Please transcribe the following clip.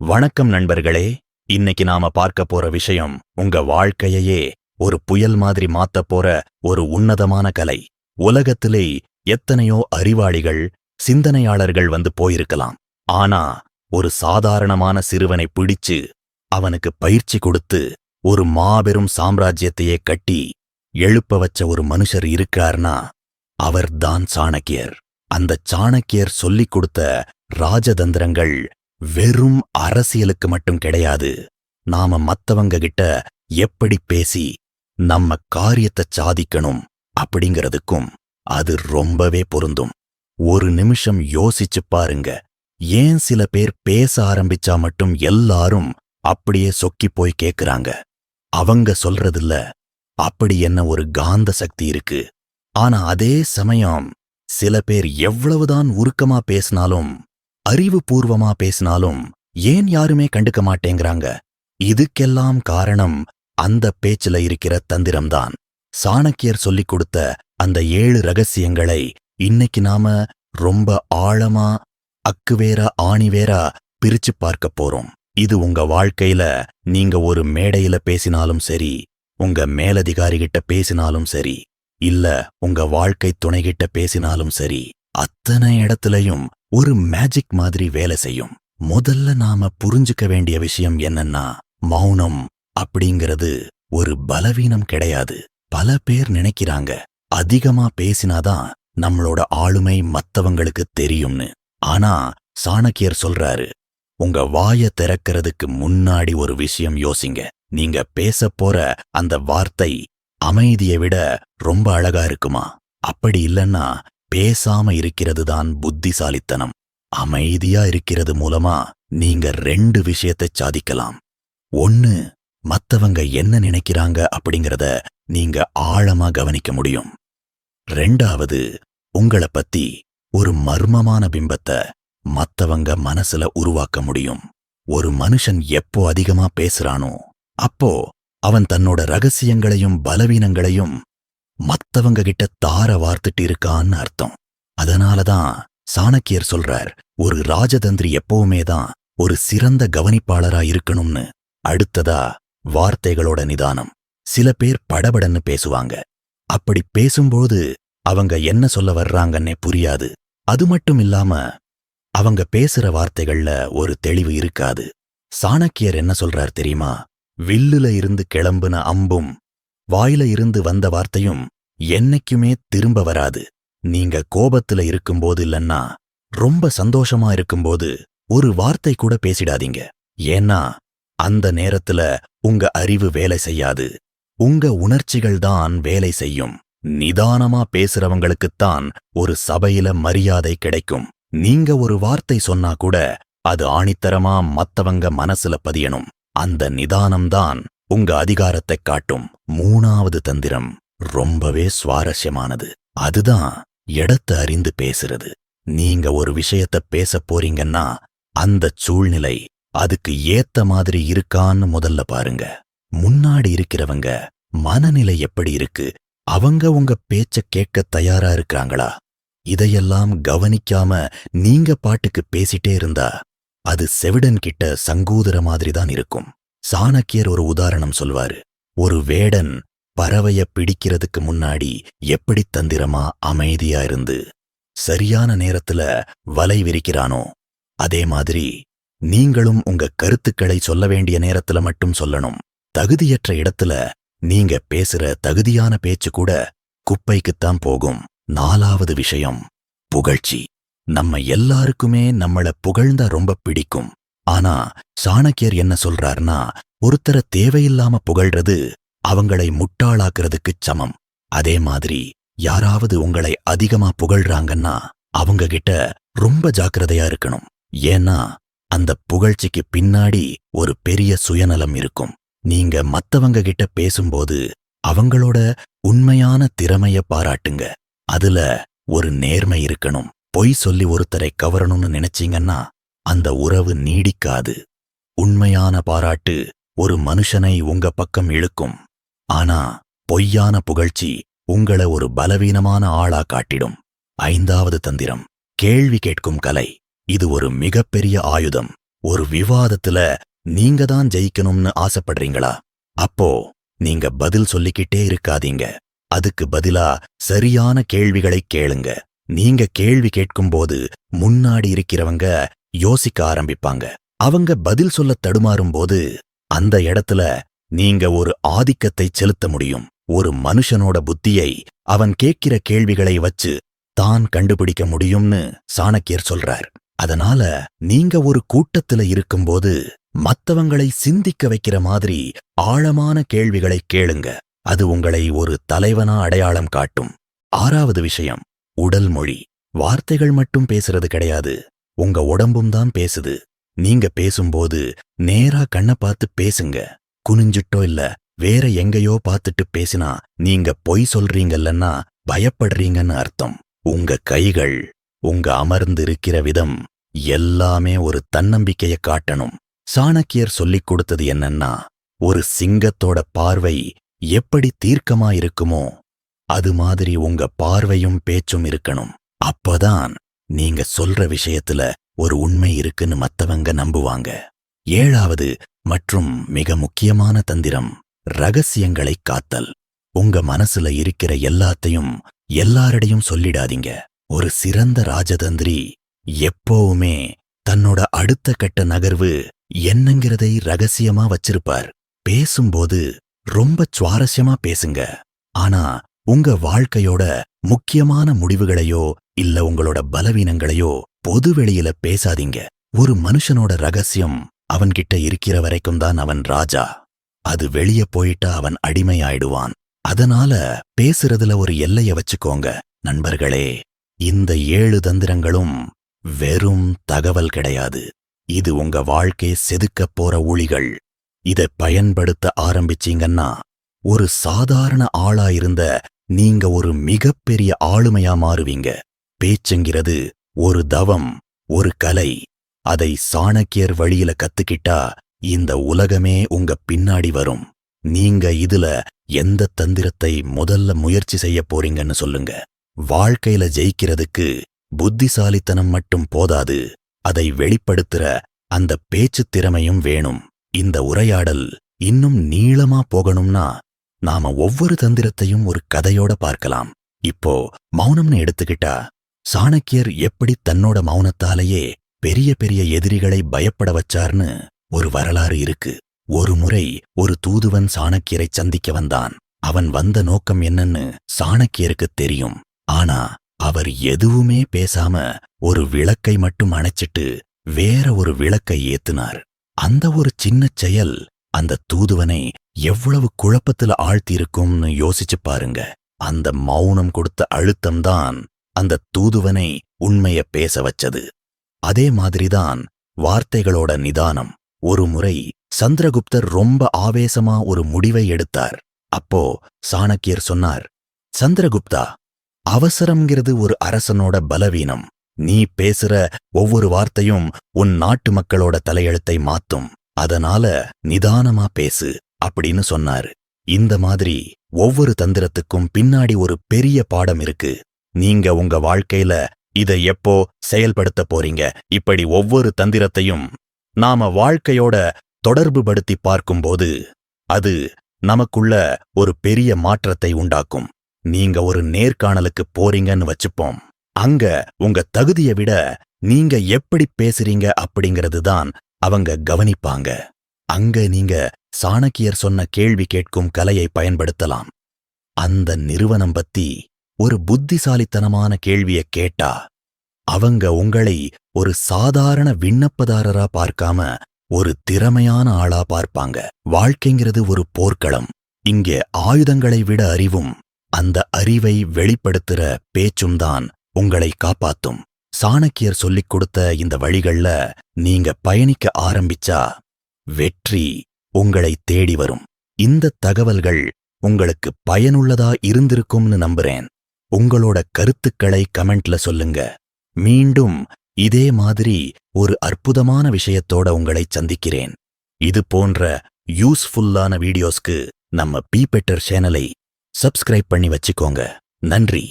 வணக்கம் நண்பர்களே. இன்னைக்கு நாம பார்க்க போற விஷயம் உங்க வாழ்க்கையையே ஒரு புயல் மாதிரி மாத்தப் போற ஒரு உன்னதமான கலை. உலகத்திலே எத்தனையோ அறிவாளிகள், சிந்தனையாளர்கள் வந்து போயிருக்கலாம். ஆனா ஒரு சாதாரணமான சிறுவனை பிடிச்சு அவனுக்கு பயிற்சி கொடுத்து ஒரு மாபெரும் சாம்ராஜ்யத்தையே கட்டி எழுப்ப வச்ச ஒரு மனுஷர் இருக்கார்னா அவர்தான் சாணக்கியர். அந்த சாணக்கியர் சொல்லிக் கொடுத்த ராஜதந்திரங்கள் வெறும் அரசியலுக்கு மட்டும் கிடையாது. நாம மத்தவங்க கிட்ட எப்படி பேசி நம்ம காரியத்தை சாதிக்கணும் அப்படிங்கிறதுக்கும் அது ரொம்பவே பொருந்தும். ஒரு நிமிஷம் யோசிச்சு பாருங்க. ஏன் சில பேர் பேச ஆரம்பிச்சா மட்டும் எல்லாரும் அப்படியே சொக்கி போய் கேக்குறாங்க? அவங்க சொல்றதில்ல, அப்படி என்ன ஒரு காந்த சக்தி இருக்கு. ஆனா அதே சமயம் சில பேர் எவ்வளவுதான் உருக்கமா பேசினாலும், அறிவுபூர்வமா பேசினாலும் ஏன் யாருமே கண்டுக்க மாட்டேங்கிறாங்க? இதுக்கெல்லாம் காரணம் அந்த பேச்சுல இருக்கிற தந்திரம்தான். சாணக்கியர் சொல்லிக் கொடுத்த அந்த 7 ரகசியங்களை இன்னைக்கு நாம ரொம்ப ஆழமா அக்குவேரா ஆணிவேரா பிரிச்சு பார்க்க போறோம். இது உங்க வாழ்க்கையில நீங்க ஒரு மேடையில பேசினாலும் சரி, உங்க மேலதிகாரிகிட்ட பேசினாலும் சரி, இல்ல உங்க வாழ்க்கை துணைகிட்ட பேசினாலும் சரி, அத்தனை இடத்துலயும் ஒரு மேஜிக் மாதிரி வேலை செய்யும். முதல்ல நாம புரிஞ்சுக்க வேண்டிய விஷயம் என்னன்னா, மௌனம் அப்படிங்கிறது ஒரு பலவீனம் கிடையாது. பல பேர் நினைக்கிறாங்க அதிகமா பேசினாதான் நம்மளோட ஆளுமை மத்தவங்களுக்கு தெரியும்னு. ஆனா சாணக்கியர் சொல்றாரு, உங்க வாய திறக்கிறதுக்கு முன்னாடி ஒரு விஷயம் யோசிங்க. நீங்க பேசப் போற அந்த வார்த்தை அமைதியை விட ரொம்ப அழகா இருக்குமா? அப்படி இல்லன்னா பேசாம இருக்கிறதுதான் புத்திசாலித்தனம். அமைதியா இருக்கிறது மூலமா நீங்க 2 விஷயத்தை சாதிக்கலாம். ஒன்னு, மத்தவங்க என்ன நினைக்கிறாங்க அப்படிங்கறத நீங்க ஆழமா கவனிக்க முடியும். 2வது, உங்களை பத்தி ஒரு மர்மமான பிம்பத்தை மத்தவங்க மனசுல உருவாக்க முடியும். ஒரு மனுஷன் எப்போ அதிகமா பேசுறானோ அப்போ அவன் தன்னோட ரகசியங்களையும் பலவீனங்களையும் மத்தவங்க கிட்ட தார வார்த்துட்டு இருக்கான்னு அர்த்தம். அதனாலதான் சாணக்கியர் சொல்றார், ஒரு ராஜதந்திரி எப்பவுமே தான் ஒரு சிறந்த கவனிப்பாளரா இருக்கணும்னு. அடுத்ததா, வார்த்தைகளோட நிதானம். சில பேர் படபடன்னு பேசுவாங்க. அப்படி பேசும்போது அவங்க என்ன சொல்ல வர்றாங்கன்னே புரியாது. அது மட்டும் இல்லாம அவங்க பேசுற வார்த்தைகள்ல ஒரு தெளிவு இருக்காது. சாணக்கியர் என்ன சொல்றார் தெரியுமா? வில்லுல இருந்து கிளம்புன அம்பும் வாயில இருந்து வந்த வார்த்தையும் என்னைக்குமே திரும்ப வராது. நீங்க கோபத்துல இருக்கும்போது இல்லன்னா ரொம்ப சந்தோஷமா இருக்கும்போது ஒரு வார்த்தை கூட பேசிடாதீங்க. ஏன்னா அந்த நேரத்துல உங்க அறிவு வேலை செய்யாது, உங்க உணர்ச்சிகள் தான் வேலை செய்யும். நிதானமா பேசுறவங்களுக்குத்தான் ஒரு சபையில மரியாதை கிடைக்கும். நீங்க ஒரு வார்த்தை சொன்னா கூட அது ஆணித்தரமா மத்தவங்க மனசுல பதியணும். அந்த நிதானம்தான் உங்க அதிகாரத்தை காட்டும். 3வது தந்திரம் ரொம்பவே சுவாரஸ்யமானது. அதுதான் இடத்தை அறிந்து பேசுறது. நீங்க ஒரு விஷயத்த பேச போறீங்கன்னா அந்த சூழ்நிலை அதுக்கு ஏத்த மாதிரி இருக்கான்னு முதல்ல பாருங்க. முன்னாடி இருக்கிறவங்க மனநிலை எப்படி இருக்கு? அவங்க உங்க பேச்ச கேட்க தயாரா இருக்காங்களா? இதையெல்லாம் கவனிக்காம நீங்க பாட்டுக்கு பேசிட்டே இருந்தா அது செவிடன் கிட்ட சங்கூதர மாதிரிதான் இருக்கும். சாணக்கியர் ஒரு உதாரணம் சொல்வாரு. ஒரு வேடன் பறவைய பிடிக்கிறதுக்கு முன்னாடி எப்படி தந்திரமா அமைதியா இருந்து சரியான நேரத்துல வலை விரிக்கிறானோ, அதே மாதிரி நீங்களும் உங்க கருத்துக்களை சொல்ல வேண்டிய நேரத்துல மட்டும் சொல்லணும். தகுதியற்ற இடத்துல நீங்க பேசுற தகுதியான பேச்சு கூட குப்பைக்குத்தான் போகும். 4வது விஷயம், புகழ்ச்சி. நம்ம எல்லாருக்குமே நம்மள புகழ்ந்தா ரொம்ப பிடிக்கும். ஆனா சாணக்கியர் என்ன சொல்றார்னா, ஒருத்தர தேவையில்லாம புகழ்றது அவங்களை முட்டாளாக்குறதுக்குச் சமம். அதே மாதிரி யாராவது உங்களை அதிகமா புகழ்றாங்கன்னா அவங்க கிட்ட ரொம்ப ஜாக்கிரதையா இருக்கணும். ஏன்னா அந்த புகழ்ச்சிக்கு பின்னாடி ஒரு பெரிய சுயநலம் இருக்கும். நீங்க மத்தவங்க கிட்ட பேசும்போது அவங்களோட உண்மையான திறமைய பாராட்டுங்க. அதுல ஒரு நேர்மை இருக்கணும். பொய் சொல்லி ஒருத்தரை கவரணும்னு நினைச்சீங்கன்னா அந்த உறவு நீடிக்காது. உண்மையான பாராட்டு ஒரு மனுஷனை உங்க பக்கம் இழுக்கும். ஆனா பொய்யான புகழ்ச்சி உங்களை ஒரு பலவீனமான ஆளா காட்டிடும். 5வது தந்திரம், கேள்வி கேட்கும் கலை. இது ஒரு மிகப்பெரிய ஆயுதம். ஒரு விவாதத்துல நீங்க தான் ஜெயிக்கணும்னு ஆசைப்படுறீங்களா? அப்போ நீங்க பதில் சொல்லிக்கிட்டே இருக்காதீங்க. அதுக்கு பதிலா சரியான கேள்விகளை கேளுங்க. நீங்க கேள்வி கேட்கும்போது முன்னாடி இருக்கிறவங்க யோசிக்க ஆரம்பிப்பாங்க. அவங்க பதில் சொல்ல தடுமாறும்போது அந்த இடத்துல நீங்க ஒரு ஆதிக்கத்தை செலுத்த முடியும். ஒரு மனுஷனோட புத்தியை அவன் கேட்கிற கேள்விகளை வச்சு தான் கண்டுபிடிக்க முடியும்னு சாணக்கியர் சொல்றார். அதனால நீங்க ஒரு கூட்டத்துல இருக்கும்போது மத்தவங்களை சிந்திக்க வைக்கிற மாதிரி ஆழமான கேள்விகளை கேளுங்க. அது உங்களை ஒரு தலைவனா அடையாளம் காட்டும். 6வது விஷயம், உடல் மொழி. வார்த்தைகள் மட்டும் பேசுறது கிடையாது, உங்க உடம்பும் தான் பேசுது. நீங்க பேசும்போது நேரா கண்ணை பார்த்து பேசுங்க. குனிஞ்சிட்டோ இல்ல வேற எங்கேயோ பார்த்துட்டு பேசினா நீங்க பொய் சொல்றீங்கல்லன்னா பயப்படுறீங்கன்னு அர்த்தம். உங்க கைகள், உங்க அமர்ந்து இருக்கிற விதம் எல்லாமே ஒரு தன்னம்பிக்கையை காட்டணும். சாணக்கியர் சொல்லிக் கொடுத்தது என்னன்னா, ஒரு சிங்கத்தோட பார்வை எப்படி தீர்க்கமா இருக்குமோ அது மாதிரி உங்க பார்வையும் பேச்சும் இருக்கணும். அப்பதான் நீங்க சொல்ற விஷயத்துல ஒரு உண்மை இருக்குன்னு மத்தவங்க நம்புவாங்க. 7வது மற்றும் மிக முக்கியமான தந்திரம், ரகசியங்களை காத்தல். உங்க மனசுல இருக்கிற எல்லாத்தையும் எல்லாரிடையும் சொல்லிடாதீங்க. ஒரு சிறந்த ராஜதந்திரி எப்பவுமே தன்னோட அடுத்த கட்ட நகர்வு என்னங்கிறதை ரகசியமா வச்சிருப்பார். பேசும்போது ரொம்ப சுவாரஸ்யமா பேசுங்க. ஆனா உங்க வாழ்க்கையோட முக்கியமான முடிவுகளையோ இல்ல உங்களோட பலவீனங்களையோ பொதுவெளியில பேசாதீங்க. ஒரு மனுஷனோட ரகசியம் அவன்கிட்ட இருக்கிற வரைக்கும் தான் அவன் ராஜா. அது வெளியே போயிட்டா அவன் அடிமையாயிடுவான். அதனால பேசுறதுல ஒரு எல்லைய வச்சுக்கோங்க. நண்பர்களே, இந்த 7 தந்திரங்களும் வெறும் தகவல் கிடையாது. இது உங்க வாழ்க்கையை செதுக்கப் போற உளிகள். இதை பயன்படுத்த ஆரம்பிச்சீங்கன்னா ஒரு சாதாரண ஆளா இருந்த நீங்க ஒரு மிகப்பெரிய ஆளுமையா மாறுவீங்க. பேச்சுங்கிறது ஒரு தவம், ஒரு கலை. அதை சாணக்கியர் வழியில கத்துக்கிட்டா இந்த உலகமே உங்க பின்னாடி வரும். நீங்க இதுல எந்த தந்திரத்தை முதல்ல முயற்சி செய்ய போறீங்கன்னு சொல்லுங்க. வாழ்க்கையில ஜெயிக்கிறதுக்கு புத்திசாலித்தனம் மட்டும் போதாது, அதை வெளிப்படுத்துற அந்த பேச்சு திறமையும் வேணும். இந்த உரையாடல் இன்னும் நீளமா போகணும்னா நாம ஒவ்வொரு தந்திரத்தையும் ஒரு கதையோட பார்க்கலாம். இப்போ மௌனம்னு எடுத்துக்கிட்டா, சாணக்கியர் எப்படி தன்னோட மௌனத்தாலேயே பெரிய பெரிய எதிரிகளை பயப்பட வச்சார்னு ஒரு வரலாறு இருக்கு. ஒரு முறை ஒரு தூதுவன் சாணக்கியரை சந்திக்க வந்தான். அவன் வந்த நோக்கம் என்னன்னு சாணக்கியருக்கு தெரியும். ஆனா அவர் எதுவுமே பேசாம ஒரு விளக்கை மட்டும் அணைச்சிட்டு வேற ஒரு விளக்கை ஏத்துனார். அந்த ஒரு சின்ன செயல் அந்த தூதுவனை எவ்வளவு குழப்பத்துல ஆழ்த்தியிருக்கும்னு யோசிச்சு பாருங்க. அந்த மௌனம் கொடுத்த அழுத்தம்தான் அந்த தூதுவனை உண்மைய பேச வச்சது. அதே மாதிரிதான் வார்த்தைகளோட நிதானம். ஒரு முறை சந்திரகுப்தர் ரொம்ப ஆவேசமா ஒரு முடிவை எடுத்தார். அப்போ சாணக்கியர் சொன்னார், சந்திரகுப்தா, அவசரம்ங்கிறது ஒரு அரசனோட பலவீனம். நீ பேசுற ஒவ்வொரு வார்த்தையும் உன் நாட்டு மக்களோட தலையெழுத்தை மாத்தும். அதனால நிதானமா பேசு அப்படின்னு சொன்னாரு. இந்த மாதிரி ஒவ்வொரு தந்திரத்துக்கும் பின்னாடி ஒரு பெரிய பாடம் இருக்கு. நீங்க உங்க வாழ்க்கையில இதை எப்போ செயல்படுத்த போறீங்க? இப்படி ஒவ்வொரு தந்திரத்தையும் நாம வாழ்க்கையோட தொடர்பு படுத்தி பார்க்கும்போது அது நமக்குள்ள ஒரு பெரிய மாற்றத்தை உண்டாக்கும். நீங்க ஒரு நேர்காணலுக்கு போறீங்கன்னு வச்சுப்போம். அங்க உங்க தகுதியை விட நீங்க எப்படி பேசுறீங்க அப்படிங்கிறது தான் அவங்க கவனிப்பாங்க. அங்க நீங்க சாணக்கியர் சொன்ன கேள்வி கேட்கும் கலையை பயன்படுத்தலாம். அந்த நிறுவனம் பத்தி ஒரு புத்திசாலித்தனமான கேள்வியை கேட்டா அவங்க உங்களை ஒரு சாதாரண விண்ணப்பதாரரா பார்க்காம ஒரு திறமையான ஆளா பார்ப்பாங்க. வாழ்க்கைங்கிறது ஒரு போர்க்களம். இங்கே ஆயுதங்களை விட அறிவும் அந்த அறிவை வெளிப்படுத்துற பேச்சும் தான் உங்களை காப்பாத்தும். சாணக்கியர் சொல்லிக் கொடுத்த இந்த வழிகள்ல நீங்க பயணிக்க ஆரம்பிச்சா வெற்றி உங்களை தேடி வரும். இந்த தகவல்கள் உங்களுக்கு பயனுள்ளதா இருந்திருக்கும்னு நம்புறேன். உங்களோட கருத்துக்களை கமெண்ட்ல சொல்லுங்க. மீண்டும் இதே மாதிரி ஒரு அற்புதமான விஷயத்தோட உங்களை சந்திக்கிறேன். இது போன்ற யூஸ்ஃபுல்லான வீடியோஸ்க்கு நம்ம பி பெட்டர் சேனலை சப்ஸ்கிரைப் பண்ணி வச்சுக்கோங்க. நன்றி.